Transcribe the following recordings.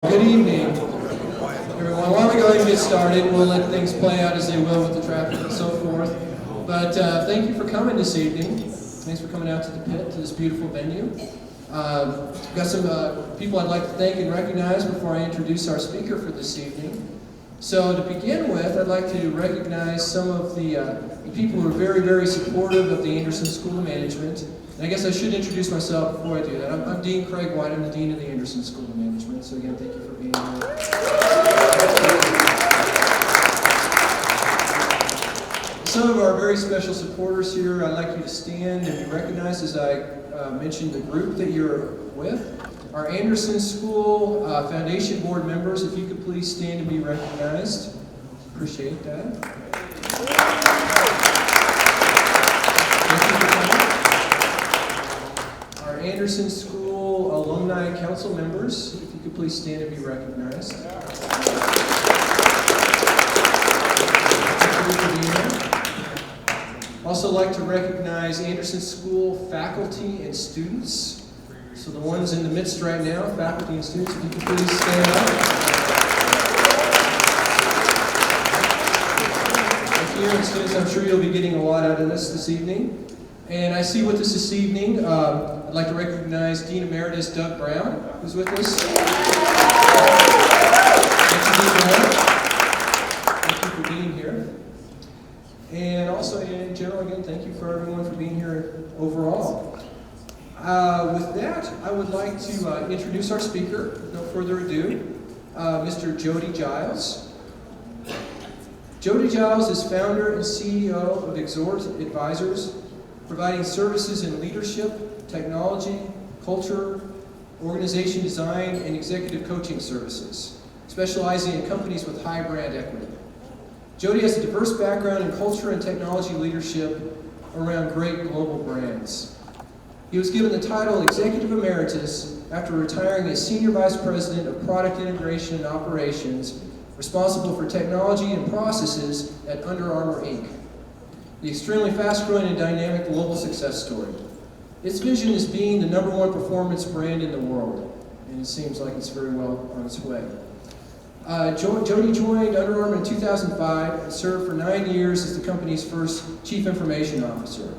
Good evening, everyone. Why don't we go ahead and get started? We'll let things play out as they will with the traffic and so forth. But thank you for coming this evening. Thanks for coming out to the pit, to this beautiful venue. We've got some people I'd like to thank and recognize before I introduce our speaker for this evening. So to begin with, I'd like to recognize some of the people who are very, very supportive of the Anderson School of Management. And I guess I should introduce myself before I do that. I'm Dean Craig White. I'm the Dean of the Anderson School of Management. So again, thank you for being here. Some of our very special supporters here, I'd like you to stand and be recognized as I mention the group that you're with. Our Anderson School Foundation Board members, if you could please stand and be recognized. Appreciate that. Thank you for coming. Our Anderson School Alumni Council members, if you could please stand and be recognized. Thank you for being here. Also like to recognize Anderson School faculty and students. So the ones in the midst right now, faculty and students, if you could please stand up. Thank you, and students, I'm sure you'll be getting a lot out of this evening. And I see with us this evening, I'd like to recognize Dean Emeritus Doug Brown, who's with us. Thank you, Dean Brown. Thank you for being here. And also, in general, again, thank you for everyone for being here overall. With that, I would like to introduce our speaker, with no further ado, Mr. Jody Giles. Jody Giles is founder and CEO of Exhort Advisors, providing services in leadership, technology, culture, organization design, and executive coaching services, specializing in companies with high brand equity. Jody has a diverse background in culture and technology leadership around great global brands. He was given the title Executive Emeritus after retiring as Senior Vice President of Product Integration and Operations, responsible for technology and processes at Under Armour, Inc., the extremely fast-growing and dynamic global success story. Its vision is being the #1 performance brand in the world, and it seems like it's very well on its way. Jody joined Under Armour in 2005 and served for 9 years as the company's first Chief Information Officer.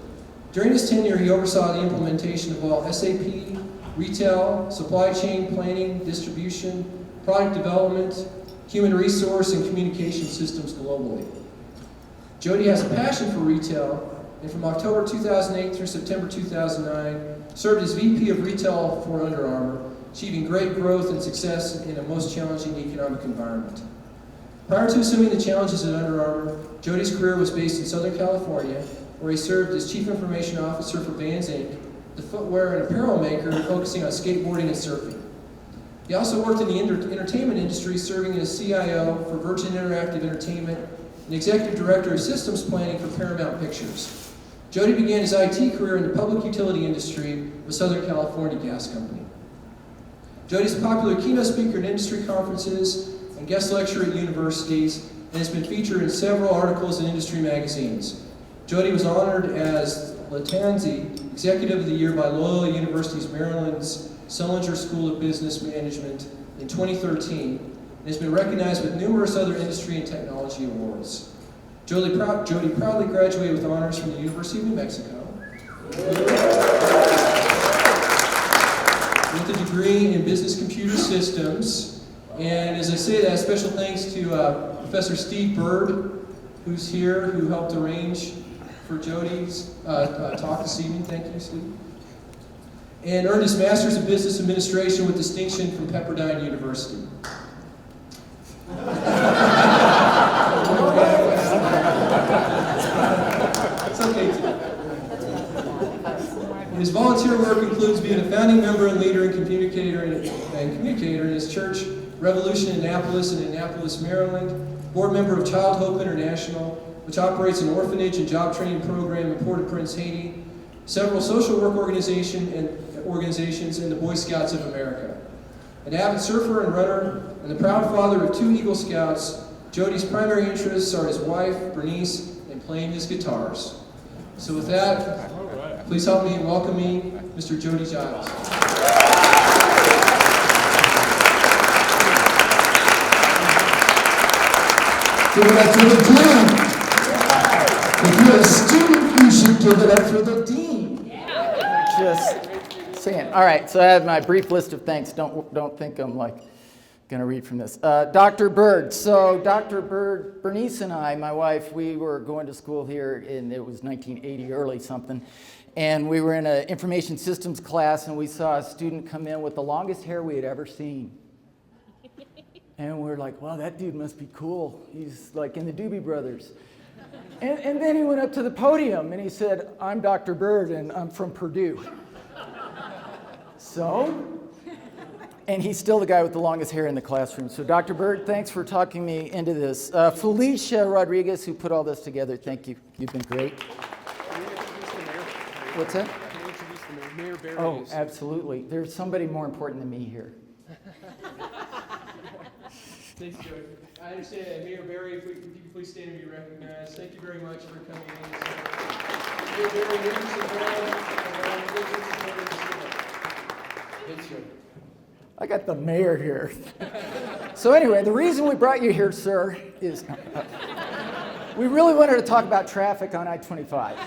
During his tenure, he oversaw the implementation of all SAP, retail, supply chain planning, distribution, product development, human resource, and communication systems globally. Jody has a passion for retail, and from October 2008 through September 2009, served as VP of Retail for Under Armour, achieving great growth and success in a most challenging economic environment. Prior to assuming the challenges at Under Armour, Jody's career was based in Southern California, where he served as Chief Information Officer for Vans Inc., the footwear and apparel maker focusing on skateboarding and surfing. He also worked in the entertainment industry, serving as CIO for Virgin Interactive Entertainment and Executive Director of Systems Planning for Paramount Pictures. Jody began his IT career in the public utility industry with Southern California Gas Company. Jody's a popular keynote speaker at industry conferences and guest lecturer at universities, and has been featured in several articles in industry magazines. Jody was honored as Latanzi Executive of the Year by Loyola University's Maryland's Sullinger School of Business Management in 2013, and has been recognized with numerous other industry and technology awards. Jody proudly graduated with honors from the University of New Mexico with a degree in Business Computer Systems. And as I say that, special thanks to Professor Steve Bird, who's here, who helped arrange for Jody's talk this evening. Thank you, Steve. And earned his Master's of Business Administration with distinction from Pepperdine University. It's okay, too. His volunteer work includes being a founding member and leader and communicator in his church, Revolution Annapolis in Annapolis, Maryland, board member of Child Hope International, which operates an orphanage and job training program in Port-au-Prince, Haiti, several social work organizations, and the Boy Scouts of America. An avid surfer and runner, and the proud father of 2 Eagle Scouts, Jody's primary interests are his wife, Bernice, and playing his guitars. So with that, please help me in welcoming Mr. Jody Giles. Give it up for the dean. If you're a student, you should give it up for the dean. Just saying. All right, so I have my brief list of thanks. Don't think I'm like going to read from this. Dr. Bird. So Dr. Bird, Bernice and I, my wife, we were going to school here, and it was 1980, early something. And we were in an information systems class, and we saw a student come in with the longest hair we had ever seen. And we're like, wow, that dude must be cool. He's like in the Doobie Brothers. And then he went up to the podium, and he said, I'm Dr. Bird, and I'm from Purdue. So, and he's still the guy with the longest hair in the classroom. So Dr. Bird, thanks for talking me into this. Felicia Rodriguez, who put all this together, thank you. You've been great. What's that? Can you introduce the Mayor Barry? Oh, absolutely. There's somebody more important than me here. Thanks, Jody. I understand, Mayor Barry, if you could please stand and be recognized. Thank you very much for coming in. Mayor Barry, ladies and gentlemen, thanks, Jody. I got the mayor here. So anyway, the reason we brought you here, sir, is we really wanted to talk about traffic on I-25.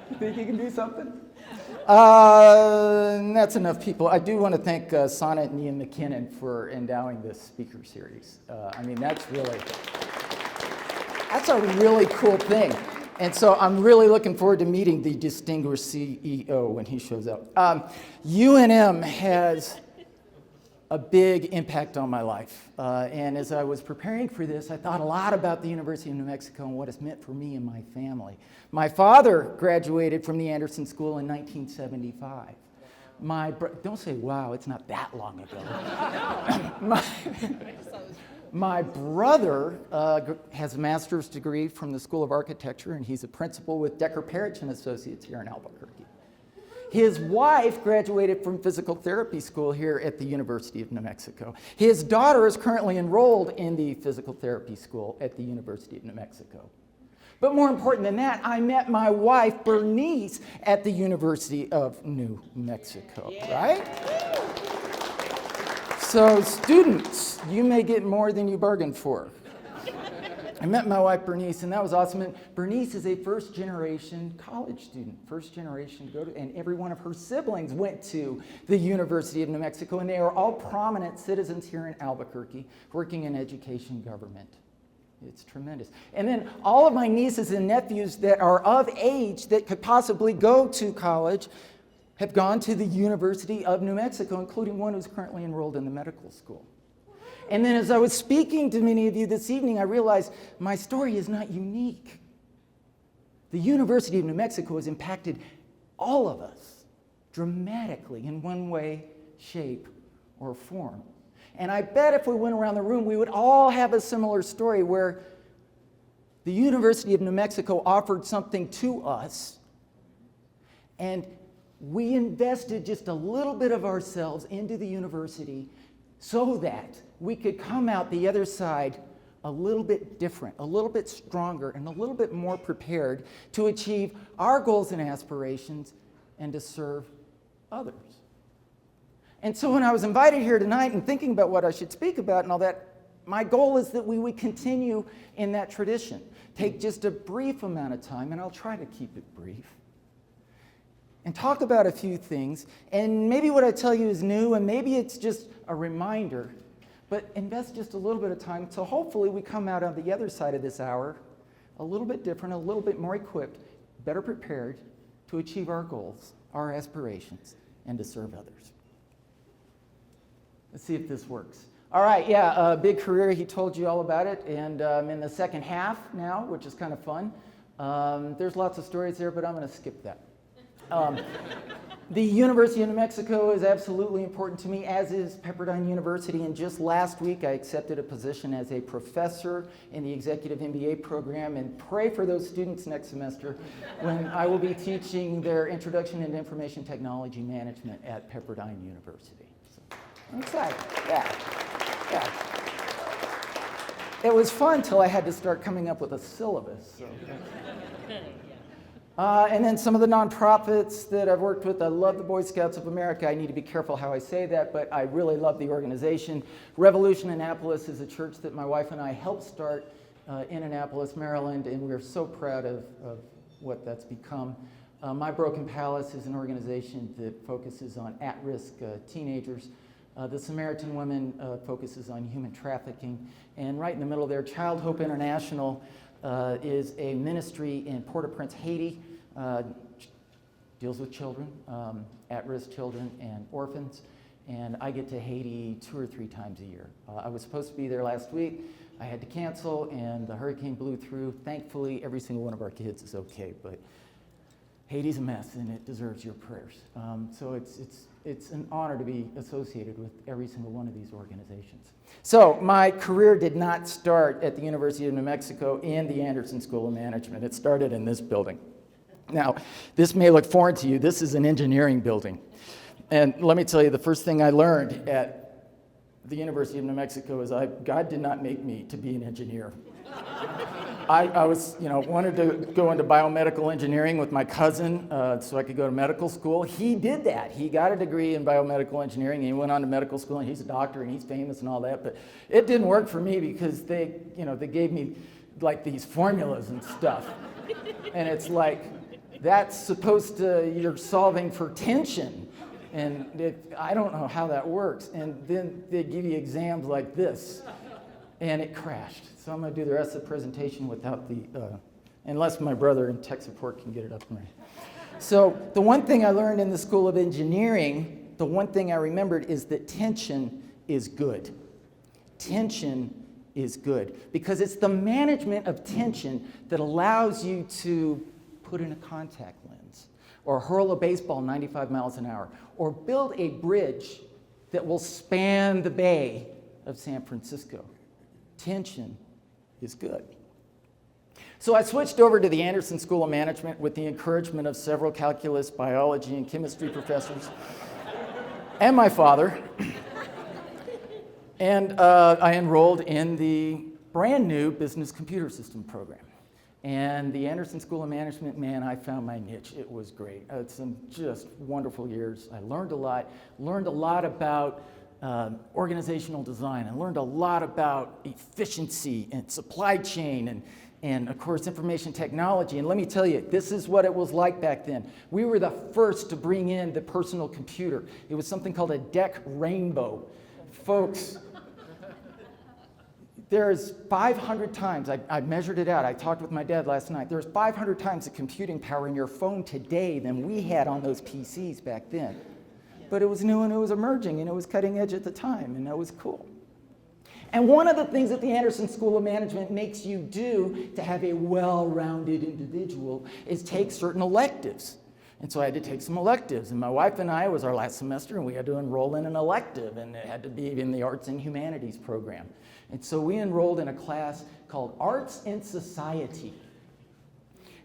You think you can do something? That's enough people. I do want to thank Sonnet and Ian McKinnon for endowing this speaker series. I mean, that's a really cool thing. And so I'm really looking forward to meeting the distinguished CEO when he shows up. UNM has a big impact on my life. And as I was preparing for this, I thought a lot about the University of New Mexico and what it's meant for me and my family. My father graduated from the Anderson School in 1975. Don't say, wow, it's not that long ago. My brother has a master's degree from the School of Architecture, and he's a principal with Decker Parrish and Associates here in Albuquerque. His wife graduated from physical therapy school here at the University of New Mexico. His daughter is currently enrolled in the physical therapy school at the University of New Mexico. But more important than that, I met my wife, Bernice, at the University of New Mexico, right? So students, you may get more than you bargained for. I met my wife, Bernice, and that was awesome. And Bernice is a first-generation college student, first generation to go to, and every one of her siblings went to the University of New Mexico, and they are all prominent citizens here in Albuquerque, working in education government. It's tremendous. And then all of my nieces and nephews that are of age that could possibly go to college have gone to the University of New Mexico, including one who's currently enrolled in the medical school. And then as I was speaking to many of you this evening, I realized my story is not unique. The University of New Mexico has impacted all of us dramatically in one way, shape, or form. And I bet if we went around the room, we would all have a similar story where the University of New Mexico offered something to us, and we invested just a little bit of ourselves into the university so that we could come out the other side a little bit different, a little bit stronger, and a little bit more prepared to achieve our goals and aspirations and to serve others. And so when I was invited here tonight and thinking about what I should speak about and all that, my goal is that we would continue in that tradition. Take just a brief amount of time, and I'll try to keep it brief, and talk about a few things. And maybe what I tell you is new, and maybe it's just a reminder, but invest just a little bit of time so hopefully we come out on the other side of this hour a little bit different, a little bit more equipped, better prepared to achieve our goals, our aspirations, and to serve others. Let's see if this works. All right, yeah, big career, he told you all about it, and I'm in the second half now, which is kind of fun. There's lots of stories there, but I'm going to skip that. The University of New Mexico is absolutely important to me, as is Pepperdine University, and just last week I accepted a position as a professor in the Executive MBA program, and pray for those students next semester when I will be teaching their Introduction into Information Technology Management at Pepperdine University. So, I'm excited, yeah. It was fun till I had to start coming up with a syllabus. So. And then some of the nonprofits that I've worked with. I love the Boy Scouts of America. I need to be careful how I say that, but I really love the organization. Revolution Annapolis is a church that my wife and I helped start in Annapolis, Maryland, and we're so proud of what that's become. My Broken Palace is an organization that focuses on at-risk teenagers. The Samaritan Women focuses on human trafficking. And right in the middle there, Child Hope International is a ministry in Port-au-Prince, Haiti, deals with children, at-risk children and orphans. And I get to Haiti 2 or 3 times a year. I was supposed to be there last week. I had to cancel, and the hurricane blew through. Thankfully, every single one of our kids is okay, but Haiti's a mess, and it deserves your prayers. So it's an honor to be associated with every single one of these organizations. So my career did not start at the University of New Mexico in the Anderson School of Management. It started in this building. Now, this may look foreign to you. This is an engineering building. And let me tell you, the first thing I learned at the University of New Mexico is God did not make me to be an engineer. I was, wanted to go into biomedical engineering with my cousin so I could go to medical school. He did that. He got a degree in biomedical engineering, and he went on to medical school, and he's a doctor, and he's famous and all that. But it didn't work for me because they gave me like these formulas and stuff. And it's like, that's supposed to, you're solving for tension. And I don't know how that works. And then they give you exams like this, and it crashed. So I'm going to do the rest of the presentation without unless my brother in tech support can get it up and running. So the one thing I learned in the School of Engineering, the one thing I remembered is that tension is good. Tension is good because it's the management of tension that allows you to put in a contact lens or hurl a baseball 95 miles an hour or build a bridge that will span the Bay of San Francisco. Tension is good. So I switched over to the Anderson School of Management with the encouragement of several calculus, biology, and chemistry professors and my father. And I enrolled in the brand new business computer system program. And the Anderson School of Management, man, I found my niche. It was great. It's some just wonderful years. I learned a lot about organizational design. I learned a lot about efficiency and supply chain and of course, information technology. And let me tell you, this is what it was like back then. We were the first to bring in the personal computer. It was something called a DEC Rainbow. Folks, there's 500 times, I measured it out, I talked with my dad last night, there's 500 times the computing power in your phone today than we had on those PCs back then. But it was new and it was emerging and it was cutting edge at the time and that was cool. And one of the things that the Anderson School of Management makes you do to have a well-rounded individual is take certain electives. And so I had to take some electives. And my wife and I, it was our last semester, and we had to enroll in an elective, and it had to be in the Arts and Humanities program. And so we enrolled in a class called Arts and Society.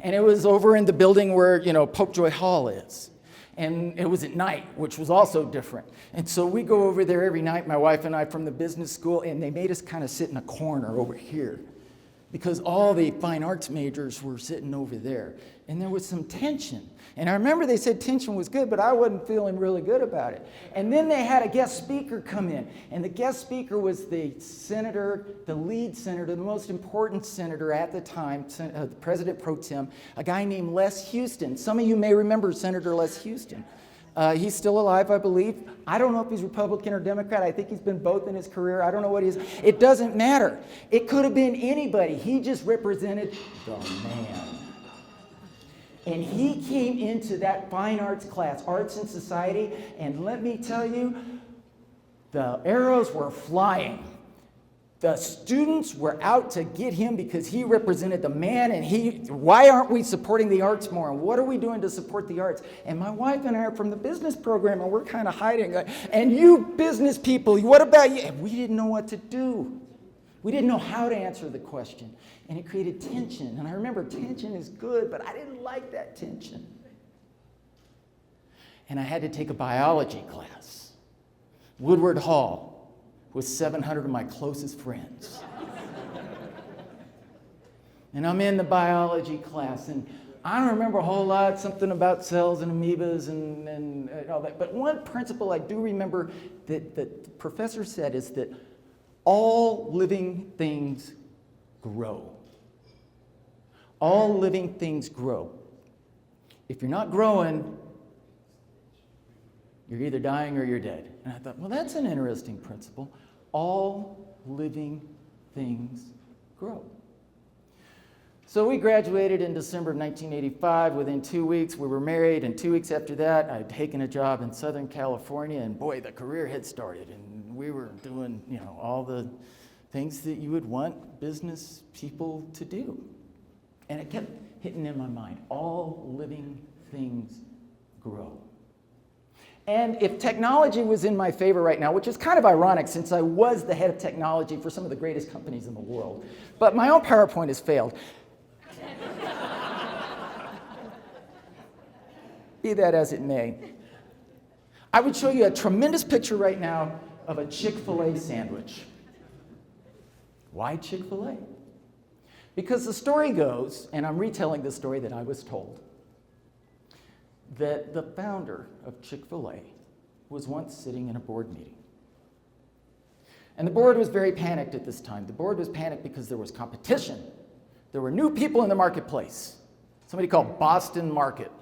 And it was over in the building where, Popejoy Hall is. And it was at night, which was also different. And so we go over there every night, my wife and I, from the business school, and they made us kind of sit in a corner over here because all the fine arts majors were sitting over there. And there was some tension. And I remember they said tension was good, but I wasn't feeling really good about it. And then they had a guest speaker come in. And the guest speaker was the senator, the lead senator, the most important senator at the time, President Pro Tem, a guy named Les Houston. Some of you may remember Senator Les Houston. He's still alive, I believe. I don't know if he's Republican or Democrat. I think he's been both in his career. I don't know what he is. It doesn't matter. It could have been anybody. He just represented the man. And he came into that fine arts class, Arts and Society, and let me tell you, the arrows were flying. The students were out to get him because he represented the man, and why aren't we supporting the arts more? And what are we doing to support the arts? And my wife and I are from the business program, and we're kind of hiding. And you business people, what about you? And we didn't know what to do. We didn't know how to answer the question. And it created tension. And I remember tension is good, but I didn't like that tension. And I had to take a biology class. Woodward Hall with 700 of my closest friends. And I'm in the biology class, and I don't remember a whole lot, something about cells and amoebas and all that. But one principle I do remember that the professor said is that all living things grow. All living things grow. If you're not growing, you're either dying or you're dead. And I thought, well, that's an interesting principle. All living things grow. So we graduated in December of 1985. Within 2 weeks, we were married, and 2 weeks after that, I had taken a job in Southern California, and boy, the career had started, and we were doing, all the things that you would want business people to do. And it kept hitting in my mind, all living things grow. And if technology was in my favor right now, which is kind of ironic since I was the head of technology for some of the greatest companies in the world, but my own PowerPoint has failed. Be that as it may, I would show you a tremendous picture right now of a Chick-fil-A sandwich. Why Chick-fil-A? Because the story goes, and I'm retelling the story that I was told, that the founder of Chick-fil-A was once sitting in a board meeting. And the board was very panicked at this time. The board was panicked because there was competition. There were new people in the marketplace. Somebody called Boston Market.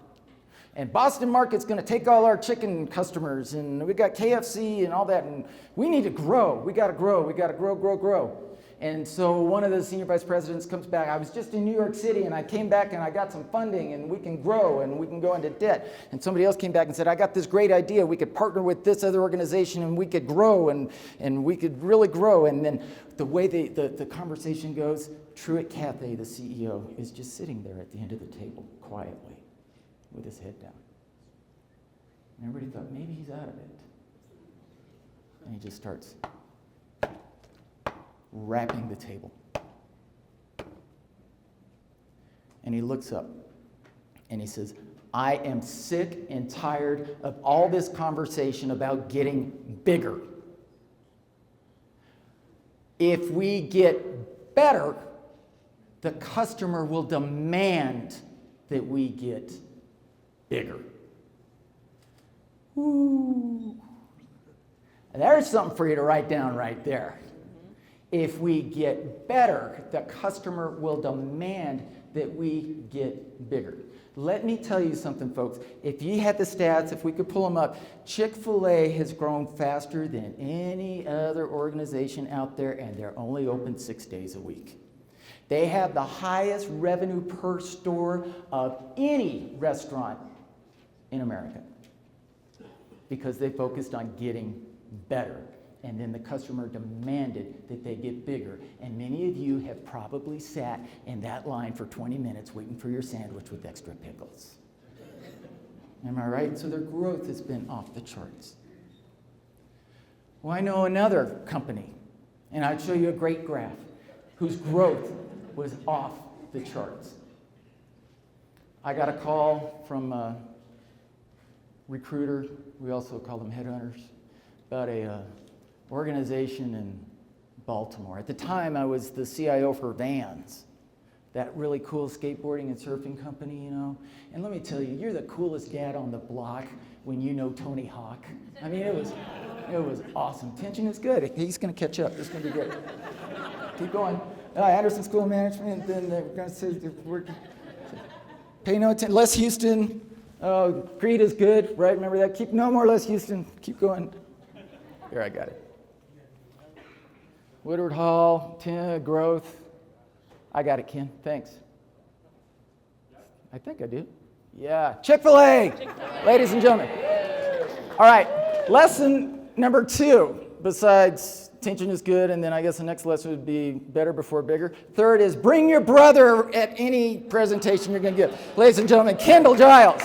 And Boston Market's going to take all our chicken customers, and we got KFC and all that, and we need to grow. We got to grow. We got to grow. And so one of the senior vice presidents comes back. I was just in New York City, and I came back, and I got some funding, and we can grow, and we can go into debt. And somebody else came back and said, I got this great idea. We could partner with this other organization, and we could grow, and we could really grow. And then the way the conversation goes, Truett Cathay, the CEO, is just sitting there at the end of the table quietly with his head down. And everybody thought, maybe he's out of it. And he just starts rapping the table. And he looks up and he says, I am sick and tired of all this conversation about getting bigger. If we get better, the customer will demand that we get bigger. Ooh. And there's something for you to write down right there. If we get better, the customer will demand that we get bigger. Let me tell you something, folks. If you had the stats, if we could pull them up, Chick-fil-A has grown faster than any other organization out there, and they're only open 6 days a week. They have the highest revenue per store of any restaurant in America because they focused on getting better. And then the customer demanded that they get bigger. And many of you have probably sat in that line for 20 minutes waiting for your sandwich with extra pickles. Am I right? So their growth has been off the charts. Well, I know another company, and I'd show you a great graph, whose growth was off the charts. I got a call from a recruiter, we also call them headhunters, about a organization in Baltimore. At the time, I was the CIO for Vans, that really cool skateboarding and surfing company, you know. And let me tell you, you're the coolest dad on the block when you know Tony Hawk. I mean, it was awesome. Tension is good. He's going to catch up. It's going to be good. Keep going. Anderson School of Management. Then we're going to say pay no attention. Les Houston. Creed is good, right? Remember that? Keep no more Les Houston. Keep going. Here, I got it. Woodward Hall, growth. I got it, Ken. Thanks. I think I do. Yeah. Chick-fil-A, ladies and gentlemen. All right. Lesson number 2, besides tension is good, and then I guess the next lesson would be better before bigger. Third is bring your brother at any presentation you're going to give. Ladies and gentlemen, Kendall Giles.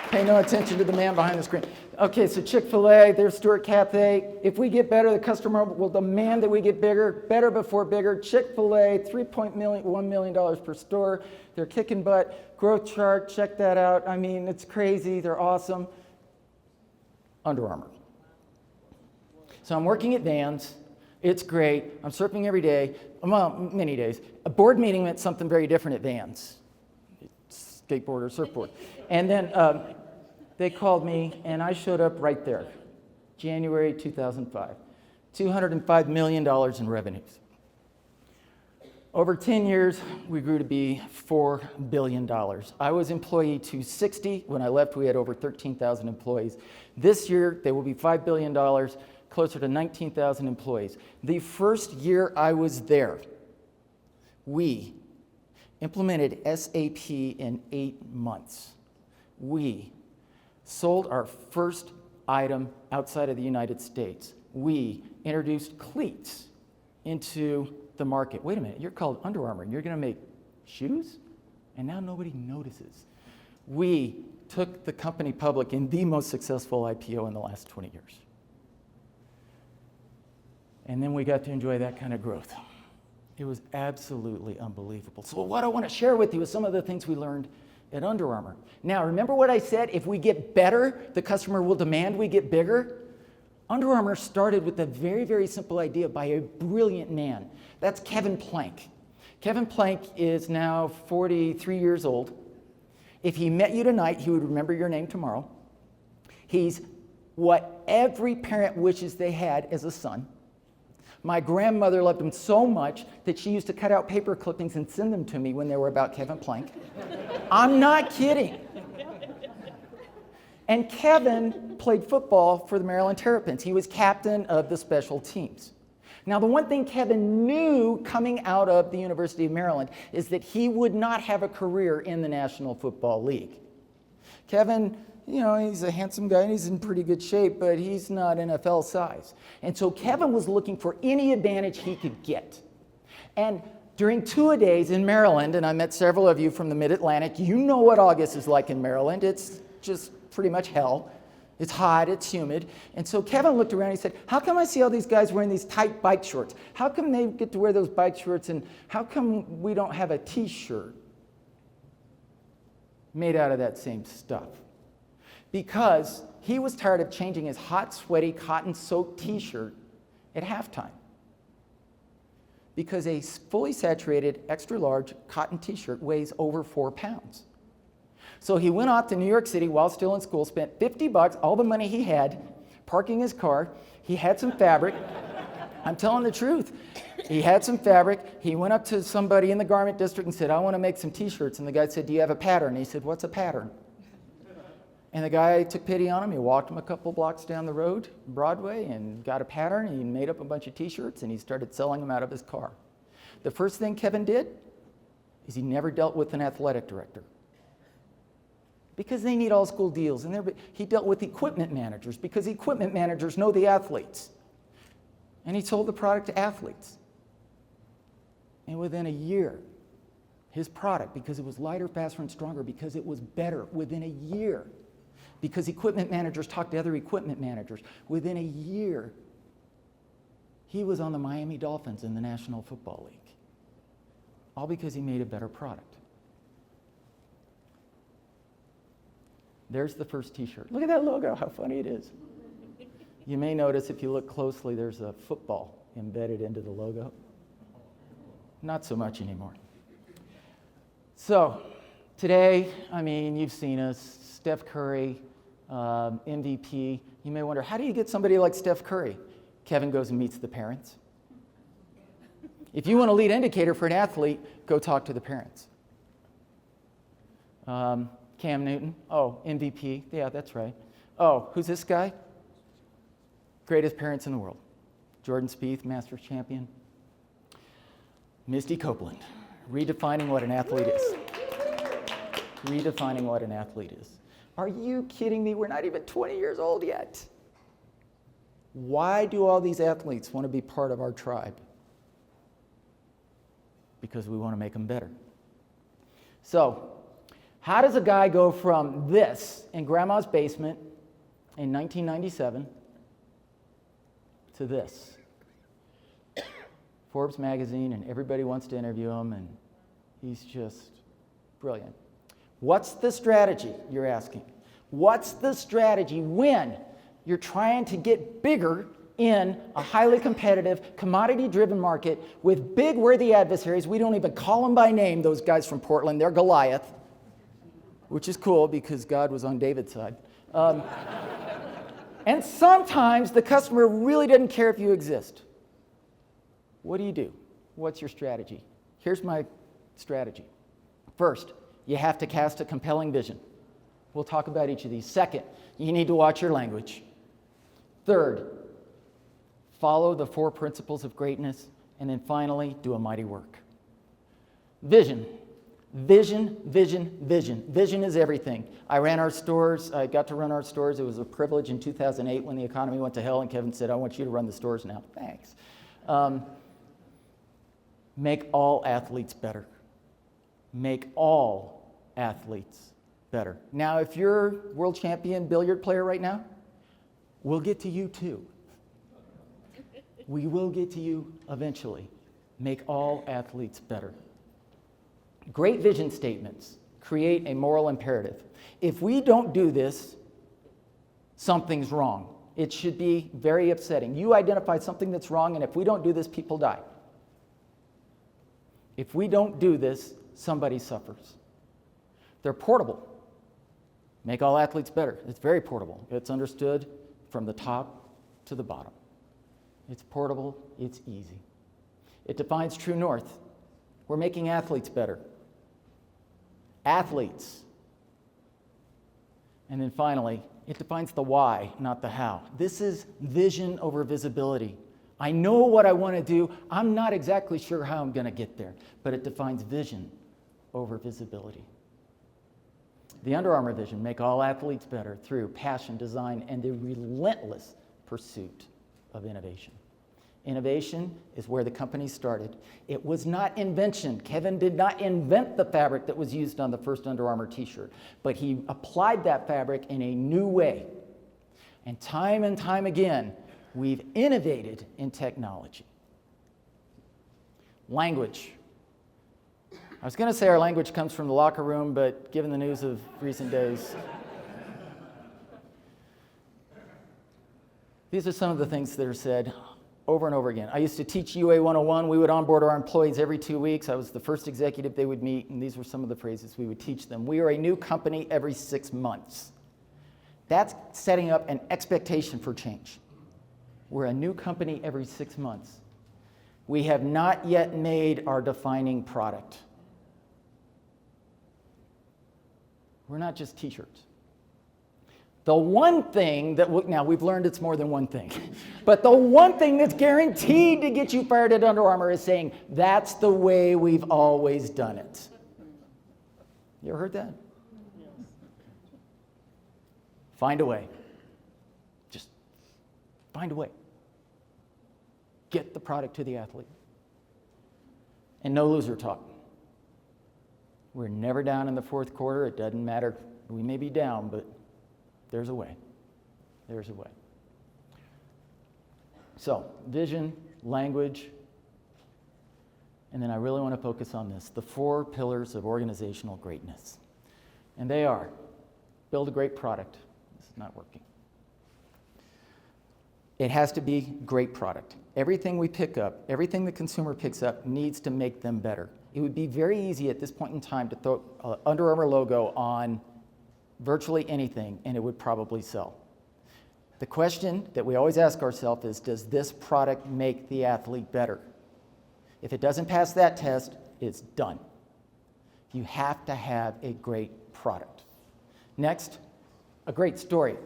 Pay no attention to the man behind the screen. Okay, so Chick-fil-A, there's Stuart Cathay. If we get better, the customer will demand that we get bigger. Better before bigger. Chick-fil-A, $1 million per store. They're kicking butt. Growth chart, check that out. I mean, it's crazy. They're awesome. Under Armour. So I'm working at Vans. It's great. I'm surfing every day, well, many days. A board meeting meant something very different at Vans, skateboard or surfboard. And then they called me, and I showed up right there, January 2005, $205 million in revenues. Over 10 years, we grew to be $4 billion. I was employee 260. When I left, we had over 13,000 employees. This year, they will be $5 billion, closer to 19,000 employees. The first year I was there, we implemented SAP in 8 months. We sold our first item outside of the United States. We introduced cleats into the market. Wait a minute, you're called Under Armour and you're going to make shoes? And now nobody notices. We took the company public in the most successful IPO in the last 20 years. And then we got to enjoy that kind of growth. It was absolutely unbelievable. So what I want to share with you is some of the things we learned at Under Armour. Now, remember what I said? If we get better, the customer will demand we get bigger. Under Armour started with a very, very simple idea by a brilliant man. That's Kevin Plank. Kevin Plank is now 43 years old. If he met you tonight, he would remember your name tomorrow. He's what every parent wishes they had as a son. My grandmother loved him so much that she used to cut out paper clippings and send them to me when they were about Kevin Plank. I'm not kidding. And Kevin played football for the Maryland Terrapins. He was captain of the special teams. Now, the one thing Kevin knew coming out of the University of Maryland is that he would not have a career in the National Football League. Kevin, you know, he's a handsome guy and he's in pretty good shape, but he's not NFL size. And so Kevin was looking for any advantage he could get. And during two-a-days in Maryland, and I met several of you from the Mid-Atlantic, you know what August is like in Maryland. It's just pretty much hell. It's hot, it's humid. And so Kevin looked around and he said, how come I see all these guys wearing these tight bike shorts? How come they get to wear those bike shorts and how come we don't have a t-shirt made out of that same stuff? Because he was tired of changing his hot, sweaty, cotton-soaked t-shirt at halftime. Because a fully saturated, extra-large cotton t-shirt weighs over 4 pounds. So he went off to New York City while still in school, spent $50, all the money he had, parking his car. He had some fabric. I'm telling the truth. He had some fabric. He went up to somebody in the garment district and said, I want to make some t-shirts. And the guy said, do you have a pattern? And he said, what's a pattern? And the guy took pity on him. He walked him a couple blocks down the road, Broadway, and got a pattern. He made up a bunch of t-shirts, and he started selling them out of his car. The first thing Kevin did is he never dealt with an athletic director. Because they need all school deals. And he dealt with equipment managers because equipment managers know the athletes. And he sold the product to athletes. And within a year, his product, because it was lighter, faster, and stronger, because it was better, within a year, because equipment managers talked to other equipment managers, within a year, he was on the Miami Dolphins in the National Football League. All because he made a better product. There's the first t-shirt. Look at that logo, how funny it is. You may notice if you look closely, there's a football embedded into the logo. Not so much anymore. So, today, I mean, you've seen us, Steph Curry, MVP. You may wonder, how do you get somebody like Steph Curry? Kevin goes and meets the parents. If you want a lead indicator for an athlete, go talk to the parents. Cam Newton, oh, MVP, yeah, that's right. Oh, who's this guy? Greatest parents in the world. Jordan Spieth, Masters champion. Misty Copeland, redefining what an athlete is. Redefining what an athlete is. Are you kidding me? We're not even 20 years old yet. Why do all these athletes want to be part of our tribe? Because we want to make them better. So, how does a guy go from this in grandma's basement in 1997 to this? Forbes magazine, and everybody wants to interview him, and he's just brilliant. What's the strategy, you're asking? What's the strategy when you're trying to get bigger in a highly competitive, commodity-driven market with big, worthy adversaries. We don't even call them by name, those guys from Portland. They're Goliath, which is cool because God was on David's side. And sometimes the customer really doesn't care if you exist. What do? What's your strategy? Here's my strategy. First, you have to cast a compelling vision. We'll talk about each of these. Second, you need to watch your language. Third, follow the 4 principles of greatness. And then finally, do a mighty work. Vision. Vision, vision, vision. Vision is everything. I ran our stores. I got to run our stores. It was a privilege in 2008 when the economy went to hell and Kevin said, I want you to run the stores now. Thanks. Make all athletes better. Make all athletes better. Now, if you're world champion billiard player right now, we'll get to you too. We will get to you eventually. Make all athletes better. Great vision statements create a moral imperative. If we don't do this, something's wrong. It should be very upsetting. You identify something that's wrong, and if we don't do this, people die. If we don't do this, somebody suffers. They're portable. Make all athletes better. It's very portable. It's understood from the top to the bottom. It's portable. It's easy. It defines true north. We're making athletes better. Athletes. And then finally, it defines the why, not the how. This is vision over visibility. I know what I want to do. I'm not exactly sure how I'm going to get there, but it defines vision over visibility. The Under Armour vision, make all athletes better through passion, design, and the relentless pursuit of innovation. Innovation is where the company started. It was not invention. Kevin did not invent the fabric that was used on the first Under Armour t-shirt, but he applied that fabric in a new way. And time again, we've innovated in technology. Language. I was going to say our language comes from the locker room, but given the news of recent days, these are some of the things that are said over and over again. I used to teach UA 101. We would onboard our employees every 2 weeks. I was the first executive they would meet, and these were some of the phrases we would teach them. We are a new company every 6 months. That's setting up an expectation for change. We're a new company every 6 months. We have not yet made our defining product. We're not just t-shirts. The one thing that, now we've learned it's more than one thing, but the one thing that's guaranteed to get you fired at Under Armour is saying, that's the way we've always done it. You ever heard that? Yes. Find a way. Just find a way. Get the product to the athlete. And no loser talk. We're never down in the fourth quarter. It doesn't matter. We may be down, but there's a way. There's a way. So, vision, language, and then I really want to focus on this, the 4 pillars of organizational greatness. And they are, build a great product. This is not working. It has to be great product. Everything we pick up, everything the consumer picks up needs to make them better. It would be very easy at this point in time to throw an Under Armour logo on virtually anything, and it would probably sell. The question that we always ask ourselves is, does this product make the athlete better? If it doesn't pass that test, it's done. You have to have a great product. Next, a great story.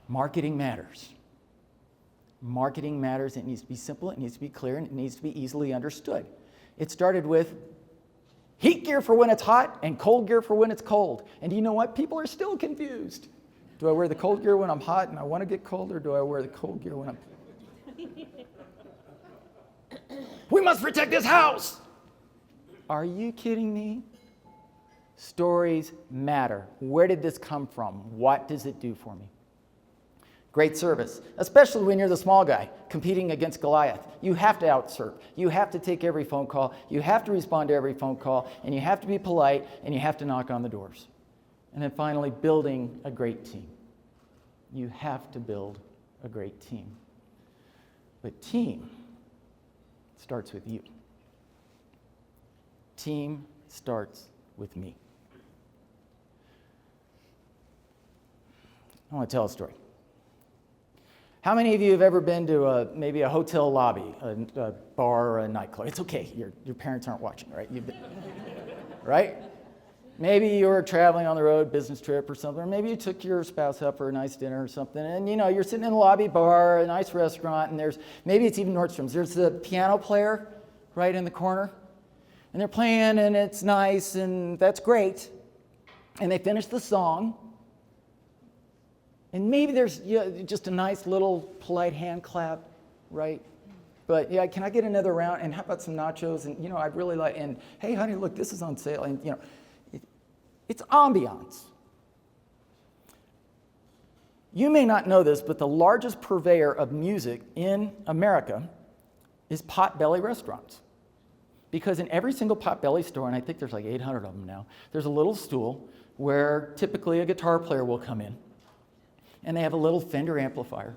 Marketing matters. Marketing matters. It needs to be simple, it needs to be clear, and it needs to be easily understood. It started with heat gear for when it's hot and cold gear for when it's cold. And you know what? People are still confused. Do I wear the cold gear when I'm hot and I want to get cold, or do I wear the cold gear when I'm... We must protect this house! Are you kidding me? Stories matter. Where did this come from? What does it do for me? Great service, especially when you're the small guy competing against Goliath. You have to outserve. You have to take every phone call. You have to respond to every phone call. And you have to be polite. And you have to knock on the doors. And then finally, building a great team. You have to build a great team. But team starts with you. Team starts with me. I want to tell a story. How many of you have ever been to maybe a hotel lobby, a bar or a nightclub? It's okay, your parents aren't watching, right? You've been, right? Maybe you were traveling on the road, business trip or something, or maybe you took your spouse out for a nice dinner or something, and you're sitting in the lobby bar, a nice restaurant, and maybe it's even Nordstrom's. There's the piano player right in the corner, and they're playing, and it's nice, and that's great. And they finish the song, and maybe there's just a nice little polite hand clap, right? But yeah, can I get another round? And how about some nachos? And I'd really like, and hey honey, look, this is on sale. And it's ambiance. You may not know this, but the largest purveyor of music in America is Potbelly restaurants. Because in every single Potbelly store, and I think there's like 800 of them now, there's a little stool where typically a guitar player will come in. And they have a little Fender amplifier.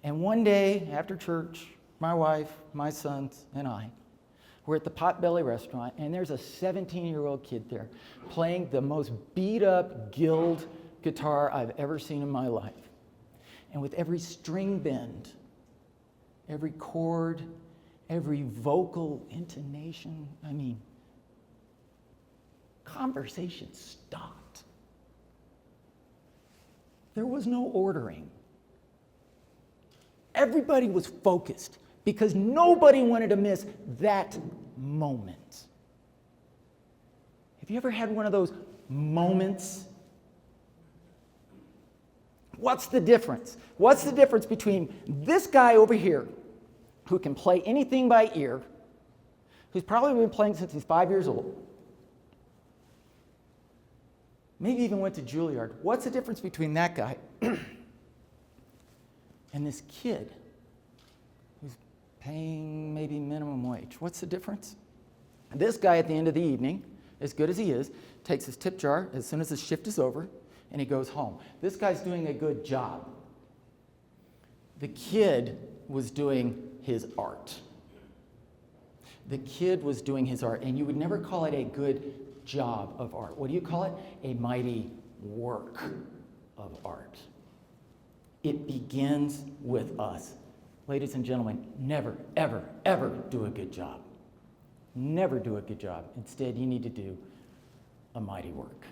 And one day after church, my wife, my sons, and I were at the Potbelly restaurant, and there's a 17-year-old kid there playing the most beat-up Guild guitar I've ever seen in my life. And with every string bend, every chord, every vocal intonation, conversation stopped. There was no ordering. Everybody was focused because nobody wanted to miss that moment. Have you ever had one of those moments? What's the difference? What's the difference between this guy over here who can play anything by ear, who's probably been playing since he's 5 years old, maybe even went to Juilliard. What's the difference between that guy and this kid who's paying maybe minimum wage? What's the difference? This guy at the end of the evening, as good as he is, takes his tip jar as soon as his shift is over, and he goes home. This guy's doing a good job. The kid was doing his art. The kid was doing his art, and you would never call it a good job of art. What do you call it? A mighty work of art. It begins with us. Ladies and gentlemen, never, ever, ever do a good job. Never do a good job. Instead, you need to do a mighty work.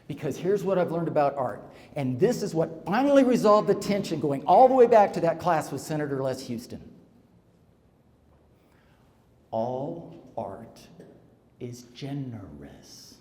Because here's what I've learned about art, and this is what finally resolved the tension going all the way back to that class with Senator Les Houston. All art is generous.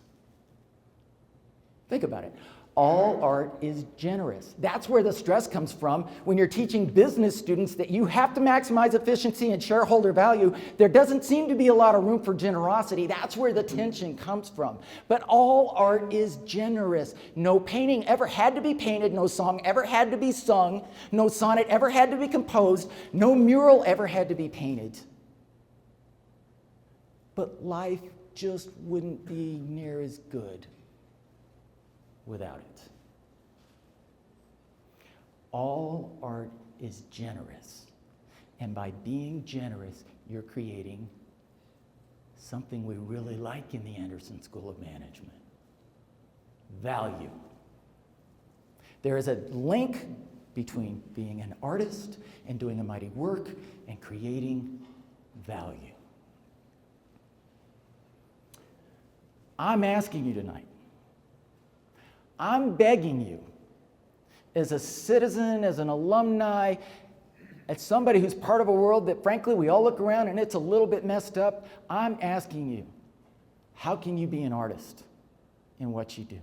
Think about it. All art is generous. That's where the stress comes from when you're teaching business students that you have to maximize efficiency and shareholder value. There doesn't seem to be a lot of room for generosity. That's where the tension comes from. But all art is generous. No painting ever had to be painted. No song ever had to be sung. No sonnet ever had to be composed. No mural ever had to be painted. But life just wouldn't be near as good without it. All art is generous. And by being generous, you're creating something we really like in the Anderson School of Management. Value. There is a link between being an artist and doing a mighty work and creating value. I'm asking you tonight, I'm begging you, as a citizen, as an alumni, as somebody who's part of a world that frankly we all look around and it's a little bit messed up, I'm asking you, how can you be an artist in what you do?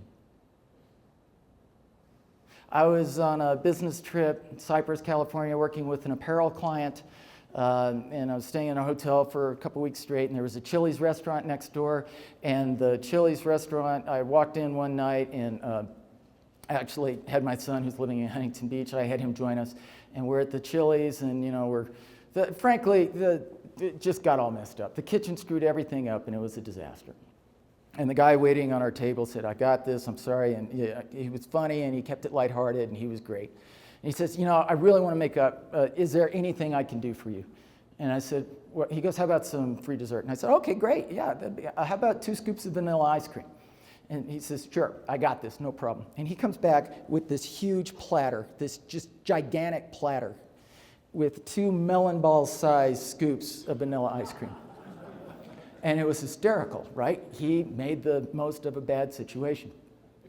I was on a business trip in Cypress, California, working with an apparel client. And I was staying in a hotel for a couple weeks straight, and there was a Chili's restaurant next door. And the Chili's restaurant, I walked in one night and actually had my son who's living in Huntington Beach. I had him join us, and we're at the Chili's, and it just got all messed up. The kitchen screwed everything up, and it was a disaster. And the guy waiting on our table said, "I got this, I'm sorry." And he was funny, and he kept it lighthearted, and he was great. he says, I really want to make up. Is there anything I can do for you? And I said, well, he goes, how about some free dessert? And I said, okay, great. Yeah, how about 2 scoops of vanilla ice cream? And he says, sure, I got this, no problem. And he comes back with this huge platter, this just gigantic platter with 2 melon ball-sized scoops of vanilla ice cream. And it was hysterical, right? He made the most of a bad situation.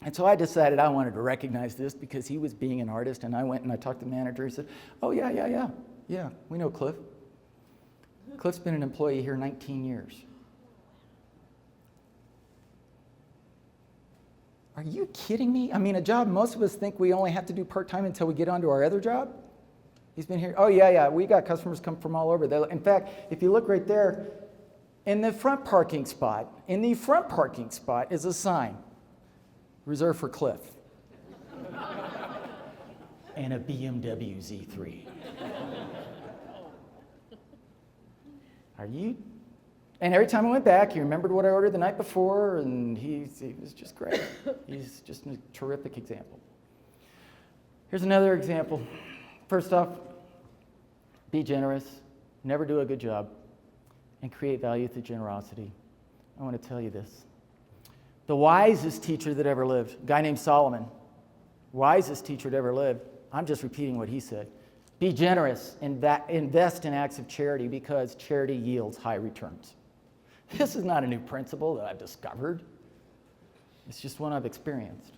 And so I decided I wanted to recognize this because he was being an artist, and I went and I talked to the manager. He said, oh, yeah, we know Cliff. Cliff's been an employee here 19 years. Are you kidding me? I mean, a job most of us think we only have to do part-time until we get onto our other job. He's been here. Oh, yeah, we got customers come from all over. In fact, if you look right there, in the front parking spot is a sign, reserved for Cliff. And a BMW Z3. Are you? And every time I went back, he remembered what I ordered the night before, and he was just great. He's just a terrific example. Here's another example. First off, be generous, never do a good job, and create value through generosity. I want to tell you this. The wisest teacher that ever lived, a guy named Solomon, wisest teacher that ever lived, I'm just repeating what he said. Be generous and invest in acts of charity because charity yields high returns. This is not a new principle that I've discovered. It's just one I've experienced.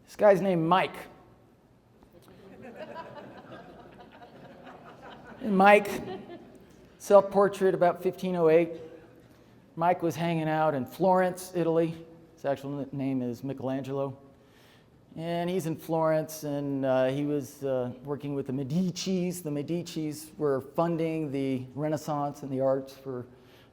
This guy's named Mike. And Mike, self-portrait about 1508. Mike was hanging out in Florence, Italy. His actual name is Michelangelo. And he's in Florence, and he was working with the Medicis. The Medicis were funding the Renaissance and the arts for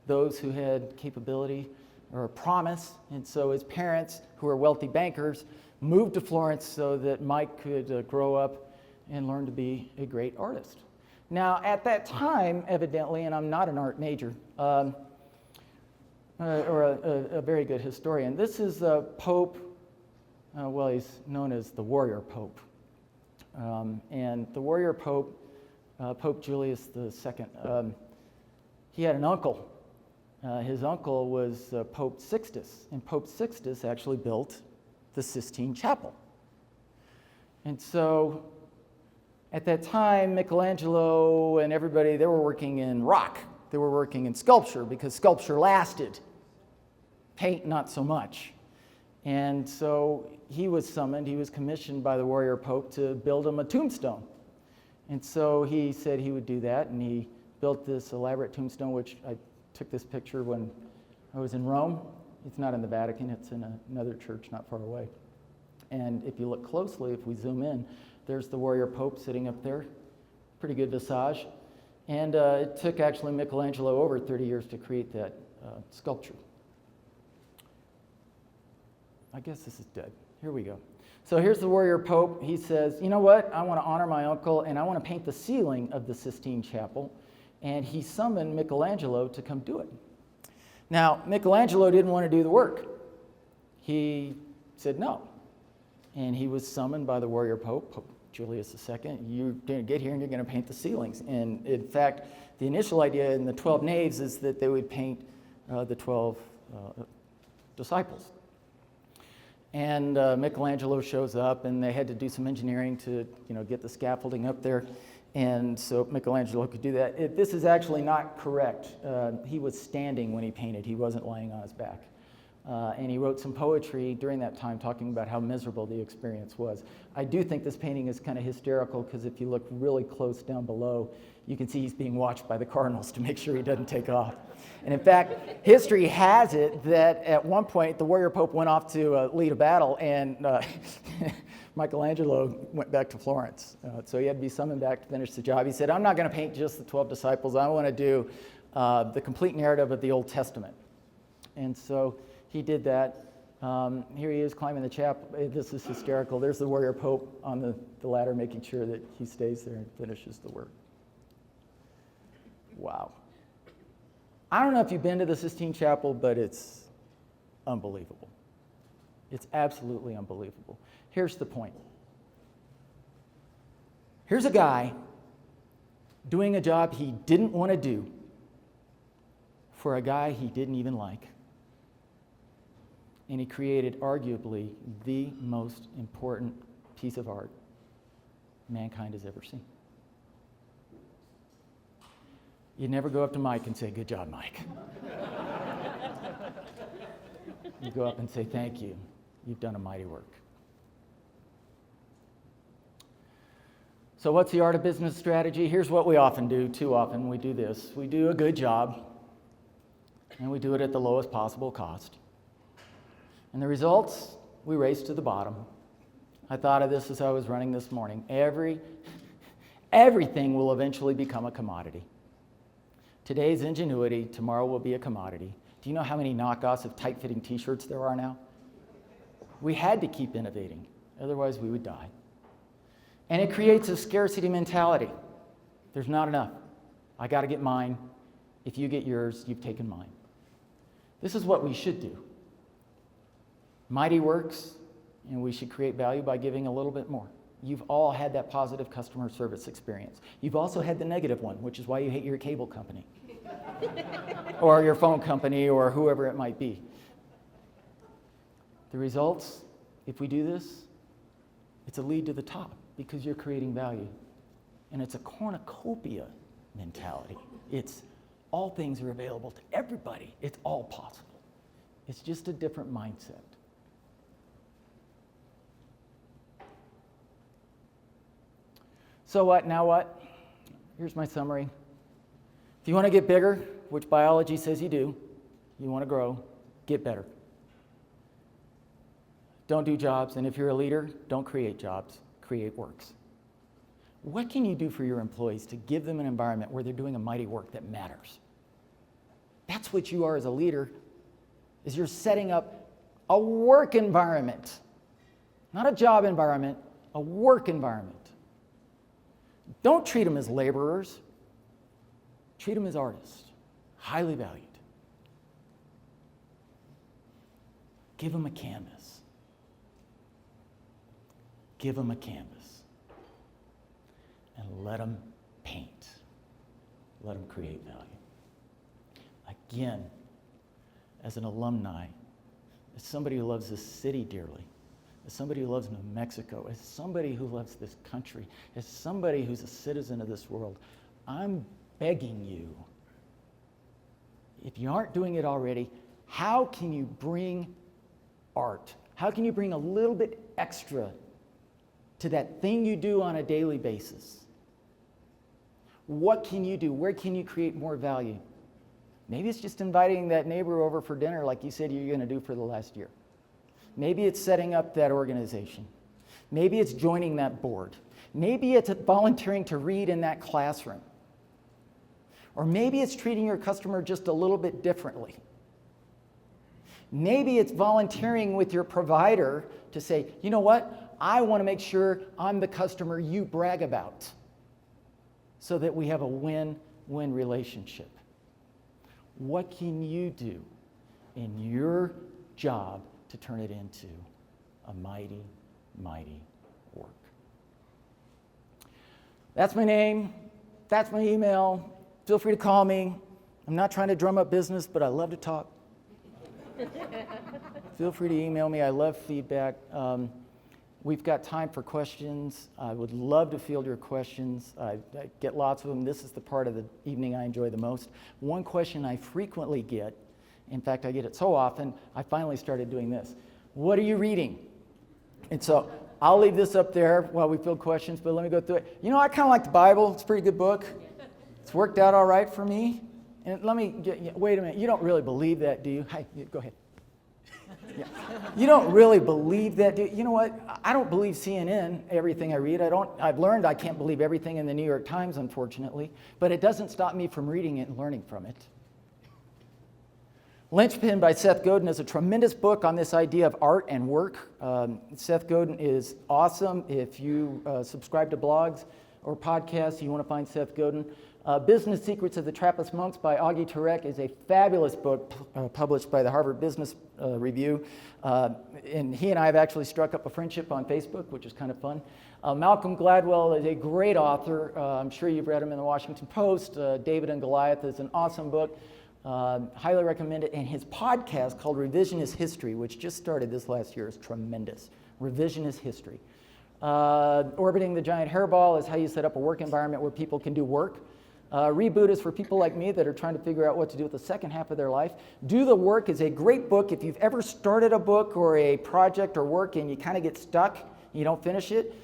those who had capability or promise. And so his parents, who were wealthy bankers, moved to Florence so that Mike could grow up and learn to be a great artist. Now, at that time, evidently, and I'm not an art major, or a very good historian, this is Pope. Well, he's known as the Warrior Pope. And the Warrior Pope, Pope Julius II, he had an uncle. His uncle was Pope Sixtus, and Pope Sixtus actually built the Sistine Chapel. And so at that time, Michelangelo and everybody, they were working in rock. They were working in sculpture because sculpture lasted. Paint, not so much. And so he was summoned, he was commissioned by the Warrior Pope to build him a tombstone. And so he said he would do that, and he built this elaborate tombstone, which I took this picture when I was in Rome. It's not in the Vatican, it's in another church not far away. And if you look closely, if we zoom in, there's the Warrior Pope sitting up there. Pretty good visage. And it took actually Michelangelo over 30 years to create that sculpture. I guess this is dead. Here we go. So here's the Warrior Pope. He says, you know what? I want to honor my uncle, and I want to paint the ceiling of the Sistine Chapel. And he summoned Michelangelo to come do it. Now, Michelangelo didn't want to do the work. He said no. And he was summoned by the Warrior Pope, Pope Julius II. You're going to get here and you're going to paint the ceilings. And in fact, the initial idea in the 12 naves is that they would paint the 12 disciples. And Michelangelo shows up, and they had to do some engineering to, get the scaffolding up there. And so Michelangelo could do that. This is actually not correct. He was standing when he painted. He wasn't laying on his back. And he wrote some poetry during that time talking about how miserable the experience was. I do think this painting is kind of hysterical because if you look really close down below, you can see he's being watched by the cardinals to make sure he doesn't take off. And in fact, history has it that at one point the Warrior Pope went off to lead a battle, and Michelangelo went back to Florence. So he had to be summoned back to finish the job. He said, I'm not going to paint just the 12 disciples. I want to do the complete narrative of the Old Testament. And so he did that. Here he is climbing the chapel. This is hysterical. There's the Warrior Pope on the ladder making sure that he stays there and finishes the work. Wow. I don't know if you've been to the Sistine Chapel, but it's unbelievable. It's absolutely unbelievable. Here's the point. Here's a guy doing a job he didn't want to do for a guy he didn't even like. And he created arguably the most important piece of art mankind has ever seen. You never go up to Mike and say, "Good job, Mike." You go up and say, "Thank you. You've done a mighty work." So what's the art of business strategy? Here's what we often do. Too often we do this. We do a good job, and we do it at the lowest possible cost. And the results, we race to the bottom. I thought of this as I was running this morning. Everything will eventually become a commodity. Today's ingenuity, tomorrow will be a commodity. Do you know how many knockoffs of tight-fitting t-shirts there are now? We had to keep innovating, otherwise we would die. And it creates a scarcity mentality. There's not enough. I got to get mine. If you get yours, you've taken mine. This is what we should do. Mighty works, and we should create value by giving a little bit more. You've all had that positive customer service experience. You've also had the negative one, which is why you hate your cable company or your phone company or whoever it might be. The results, if we do this, it's a lead to the top because you're creating value. And it's a cornucopia mentality. It's all things are available to everybody. It's all possible. It's just a different mindset. So what, now what? Here's my summary. If you want to get bigger, which biology says you do, you want to grow, get better. Don't do jobs, and if you're a leader, don't create jobs, create works. What can you do for your employees to give them an environment where they're doing a mighty work that matters? That's what you are as a leader, is you're setting up a work environment. Not a job environment, a work environment. Don't treat them as laborers. Treat them as artists, highly valued. Give them a canvas. Give them a canvas. And let them paint. Let them create value. Again, as an alumni, as somebody who loves this city dearly, as somebody who loves New Mexico, as somebody who loves this country, as somebody who's a citizen of this world, I'm begging you, if you aren't doing it already, how can you bring art? How can you bring a little bit extra to that thing you do on a daily basis? What can you do? Where can you create more value? Maybe it's just inviting that neighbor over for dinner like you said you're going to do for the last year. Maybe it's setting up that organization. Maybe it's joining that board. Maybe it's volunteering to read in that classroom. Or maybe it's treating your customer just a little bit differently. Maybe it's volunteering with your provider to say, you know what? I want to make sure I'm the customer you brag about so that we have a win-win relationship. What can you do in your job to turn it into a mighty, mighty work? That's my name. That's my email. Feel free to call me. I'm not trying to drum up business, but I love to talk. Feel free to email me. I love feedback. We've got time for questions. I would love to field your questions. I get lots of them. This is the part of the evening I enjoy the most. One question I frequently get, in fact, I get it so often, I finally started doing this. What are you reading? And so I'll leave this up there while we field questions, but let me go through it. You know, I kind of like the Bible. It's a pretty good book. It's worked out all right for me. And wait a minute. You don't really believe that, do you? Hi, go ahead. Yeah. You don't really believe that, do you? You know what? I don't believe CNN, everything I read. I've learned I can't believe everything in the New York Times, unfortunately, but it doesn't stop me from reading it and learning from it. Linchpin by Seth Godin is a tremendous book on this idea of art and work. Seth Godin is awesome. If you subscribe to blogs, or podcasts, you want to find Seth Godin. Business Secrets of the Trappist Monks by Augie Turek is a fabulous book published by the Harvard Business Review. And he and I have actually struck up a friendship on Facebook, which is kind of fun. Malcolm Gladwell is a great author. I'm sure you've read him in the Washington Post. David and Goliath is an awesome book. Highly recommend it. And his podcast called Revisionist History, which just started this last year, is tremendous. Revisionist History. Orbiting the Giant Hairball is how you set up a work environment where people can do work. Reboot is for people like me that are trying to figure out what to do with the second half of their life. Do the Work is a great book. If you've ever started a book or a project or work and you kind of get stuck, you don't finish it,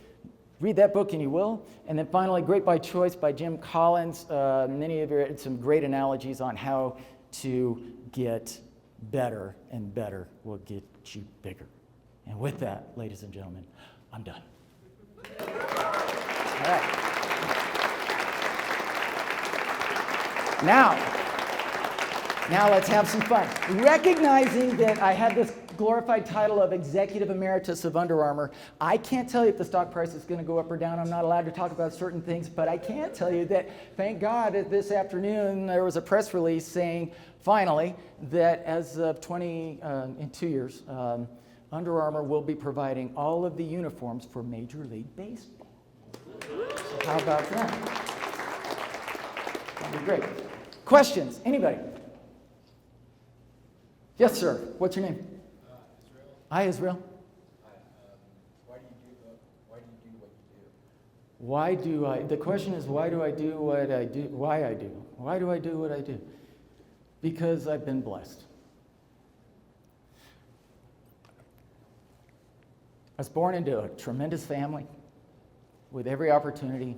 read that book and you will. And then finally, Great by Choice by Jim Collins. Many of you had some great analogies on how to get better, and better will get you bigger. And with that, ladies and gentlemen, I'm done. All right. Now let's have some fun. Recognizing that I had this glorified title of Executive Emeritus of Under Armour, I can't tell you if the stock price is going to go up or down. I'm not allowed to talk about certain things, but I can tell you that, thank God, this afternoon there was a press release saying, finally, that as of in 2 years, Under Armour will be providing all of the uniforms for Major League Baseball. So how about that? That'd be great. Questions? Anybody? Yes, sir. What's your name? Israel. Hi, Israel. Hi. Why do you do what you do? Why do I? The question is, why do I do what I do? Why I do? Why do I do what I do? Because I've been blessed. I was born into a tremendous family with every opportunity,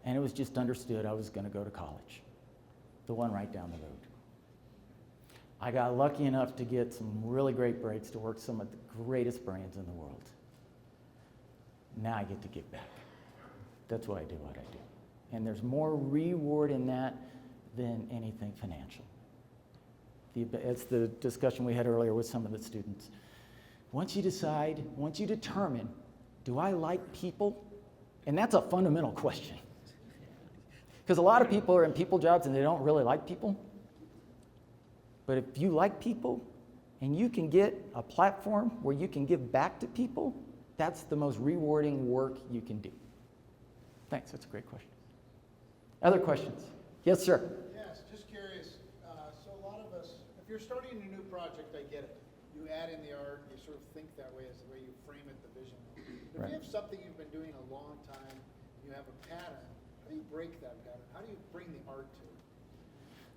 and it was just understood I was going to go to college, the one right down the road. I got lucky enough to get some really great breaks to work some of the greatest brains in the world. Now I get to give back. That's why I do what I do. And there's more reward in that than anything financial. It's the discussion we had earlier with some of the students. Once you determine, do I like people? And that's a fundamental question. Because a lot of people are in people jobs and they don't really like people. But if you like people and you can get a platform where you can give back to people, that's the most rewarding work you can do. Thanks, that's a great question. Other questions? Yes, sir. Yes, just curious. So a lot of us, if you're starting a new project, I get it. You add in the art, you sort of think that way as the way you frame it, the vision. But Right. if you have something you've been doing a long time, you have a pattern, how do you break that pattern? How do you bring the art to it?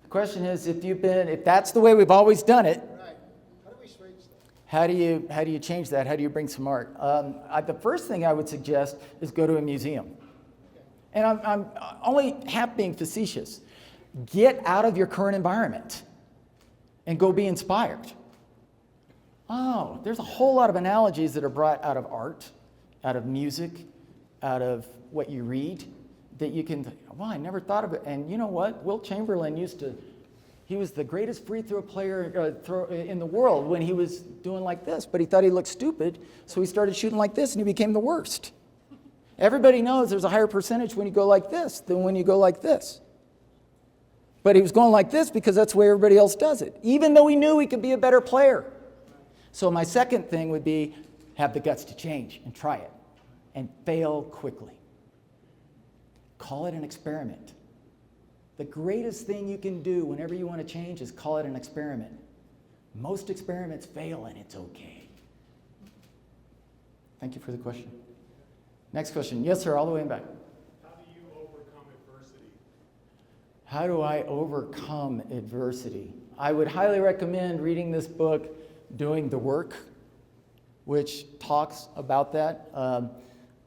The question is, if that's the way we've always done it, Right. How do we switch that? how do you change that? How do you bring some art? The first thing I would suggest is go to a museum. And I'm only half being facetious. Get out of your current environment and go be inspired. Oh, there's a whole lot of analogies that are brought out of art, out of music, out of what you read, that you can, well, I never thought of it. And you know what? Wilt Chamberlain he was the greatest free throw player in the world when he was doing like this, but he thought he looked stupid, so he started shooting like this and he became the worst. Everybody knows there's a higher percentage when you go like this than when you go like this. But he was going like this because that's the way everybody else does it, even though he knew he could be a better player. So my second thing would be have the guts to change and try it and fail quickly. Call it an experiment. The greatest thing you can do whenever you want to change is call it an experiment. Most experiments fail and it's okay. Thank you for the question. Next question. Yes, sir, all the way in back. How do you overcome adversity? How do I overcome adversity? I would highly recommend reading this book, Doing the Work, which talks about that.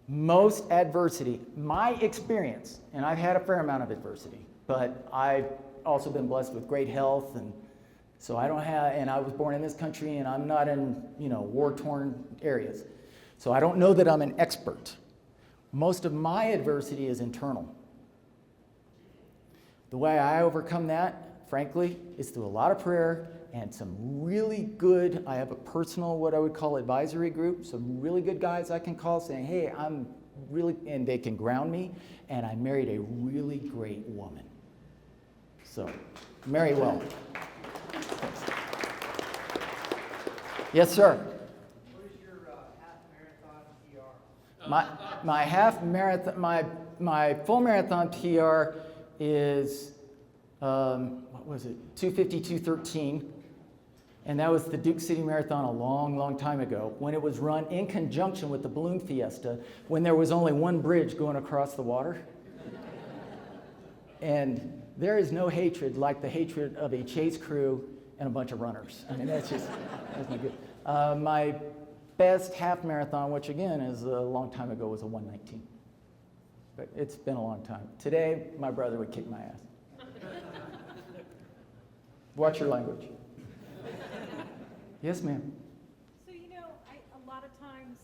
Most adversity, my experience, and I've had a fair amount of adversity, but I've also been blessed with great health, and so and I was born in this country, and I'm not in, war-torn areas. So I don't know that I'm an expert. Most of my adversity is internal. The way I overcome that, frankly, is through a lot of prayer and some really good, I have a personal, what I would call advisory group, some really good guys I can call saying, hey, I'm really, and they can ground me, and I married a really great woman. So, marry well. Thanks. Yes, sir. What is your half marathon PR? My half marathon, my full marathon PR is, what was it, 2:52:13. And that was the Duke City Marathon a long, long time ago, when it was run in conjunction with the Balloon Fiesta, when there was only one bridge going across the water. And there is no hatred like the hatred of a chase crew and a bunch of runners. I mean, that's not good. My best half marathon, which again is a long time ago, was a 1:19. But it's been a long time. Today, my brother would kick my ass. Watch your language. Yes, ma'am. So, a lot of times,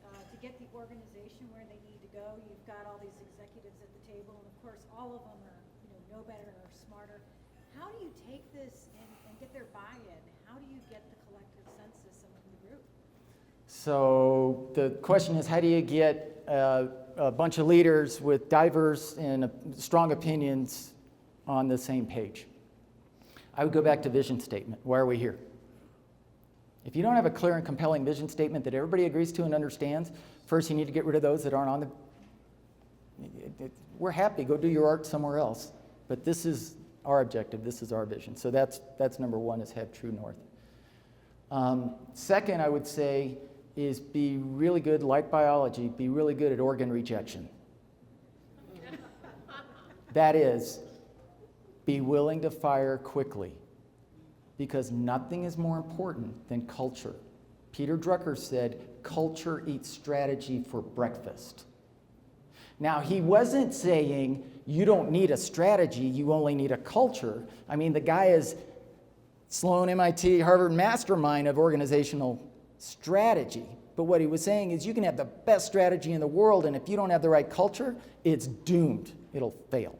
to get the organization where they need to go, you've got all these executives at the table, and of course, all of them are, know better or smarter. How do you take this and get their buy-in? How do you get the collective census among the group? So the question is, how do you get a bunch of leaders with diverse and strong opinions on the same page? I would go back to vision statement. Why are we here? If you don't have a clear and compelling vision statement that everybody agrees to and understands, first you need to get rid of those that aren't on the... We're happy, go do your art somewhere else. But this is our objective, this is our vision. So that's number one, is have true north. Second, I would say, is be really good, like biology, be really good at organ rejection. That is, be willing to fire quickly, because nothing is more important than culture. Peter Drucker said, culture eats strategy for breakfast. Now, he wasn't saying you don't need a strategy, you only need a culture. I mean, the guy is Sloan, MIT, Harvard mastermind of organizational strategy. But what he was saying is you can have the best strategy in the world, and if you don't have the right culture, it's doomed. It'll fail.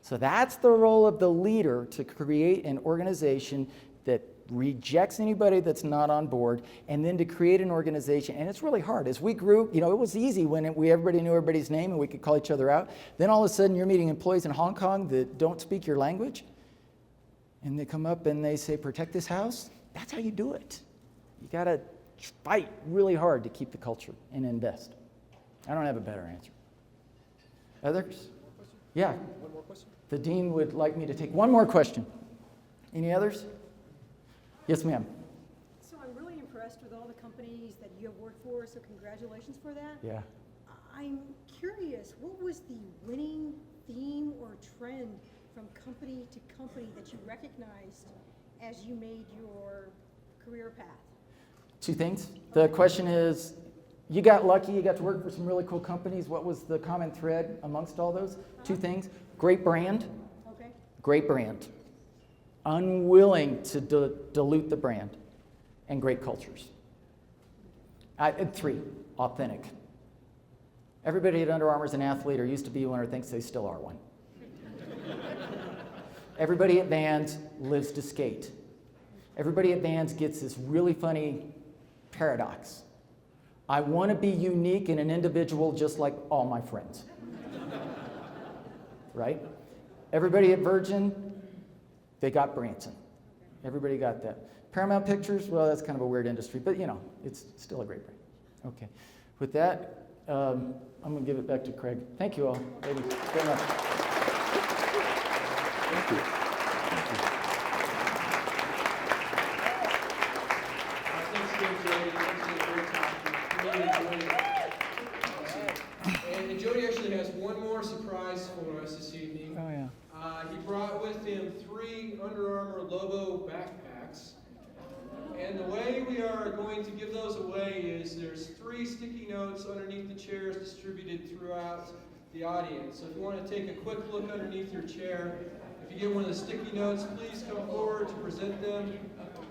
So that's the role of the leader, to create an organization that rejects anybody that's not on board, and then to create an organization. And it's really hard. As we grew, it was easy when everybody knew everybody's name and we could call each other out. Then all of a sudden you're meeting employees in Hong Kong that don't speak your language, and they come up and they say, protect this house. That's how you do it. You got to fight really hard to keep the culture and invest. I don't have a better answer. Others? Yeah. One more question? The dean would like me to take one more question. Any others? Yes, ma'am. So I'm really impressed with all the companies that you have worked for, so congratulations for that. Yeah. I'm curious, what was the winning theme or trend from company to company that you recognized as you made your career path? Two things. The question is, you got lucky, you got to work for some really cool companies. What was the common thread amongst all those? Two things. Great brand. Okay. Great brand. Unwilling to dilute the brand. And great cultures. And three, authentic. Everybody at Under Armour is an athlete or used to be one or thinks they still are one. Everybody at Vans lives to skate. Everybody at Vans gets this really funny paradox. I want to be unique and an individual just like all my friends. Right? Everybody at Virgin, they got Branson. Everybody got that. Paramount Pictures, well, that's kind of a weird industry, but it's still a great brand. Okay. With that, I'm going to give it back to Craig. Thank you all, ladies, very much. Thank you. Thanks again, Jody. Thanks for a great talk. Really enjoyed it. And Jody actually has one more surprise for us this evening. Oh, yeah. He brought with him 3 Under Armour Lobo backpacks. And the way we are going to give those away is there's 3 sticky notes underneath the chairs distributed throughout the audience. So if you want to take a quick look underneath your chair, if you get one of the sticky notes, please come forward to present them,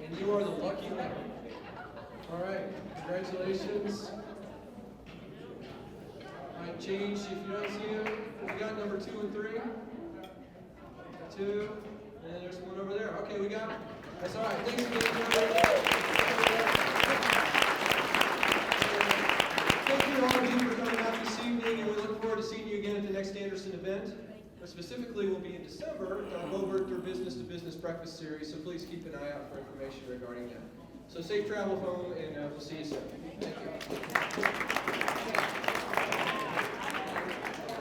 and you are the lucky winner. All right, congratulations. Might change if you don't see them. We got number 2 and 3. 2, and there's one over there. Okay, we got it. That's all right. Thanks again, Jody. Thank you all of you for coming out to see next Anderson event, but specifically will be in December, over their business-to-business breakfast series, so please keep an eye out for information regarding that. So safe travel home, and we'll see you soon. Thank you.